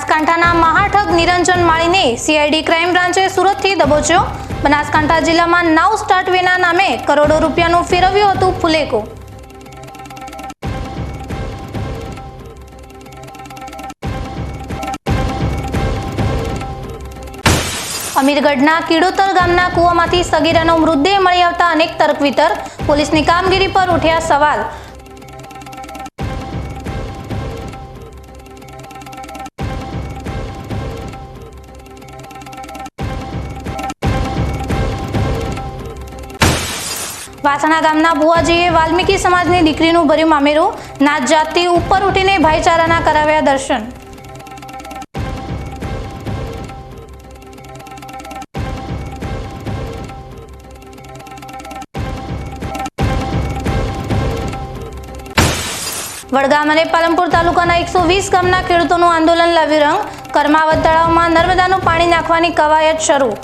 બનાસકાંઠાના મહાઠગ નિરંજન માળીને CID crime બ્રાન્ચે સુરતથી દબોચ્યો। બનાસકાંઠા જિલ્લામાં નાવ સ્ટાર્ટ વેના નામે કરોડો રૂપિયાનું ફેરવ્યું હતું ફુલેકો। અમીરગઢના કીડોતર ગામના કૂવામાંથી સગીરાનો મૃતદેહ મળી આવતા અનેક તર્ક વિતર્ક। પોલીસની કામગીરી પર ઉઠ્યા સવાલ। વાસણા ગામના બુઆજીએ વાલ્મીકી સમાજની દીકરીનું ભર્યું મામેરું। નાત જાતથી ઉપર ઉઠીને ભાઈચારાના કરાવ્યા દર્શન। વડગામ અને પાલનપુર તાલુકાના 120 ગામના ખેડૂતોનું આંદોલન લાવ્યું રંગ। કર્માવત તળાવમાં નર્મદાનું પાણી નાખવાની કવાયત શરૂ।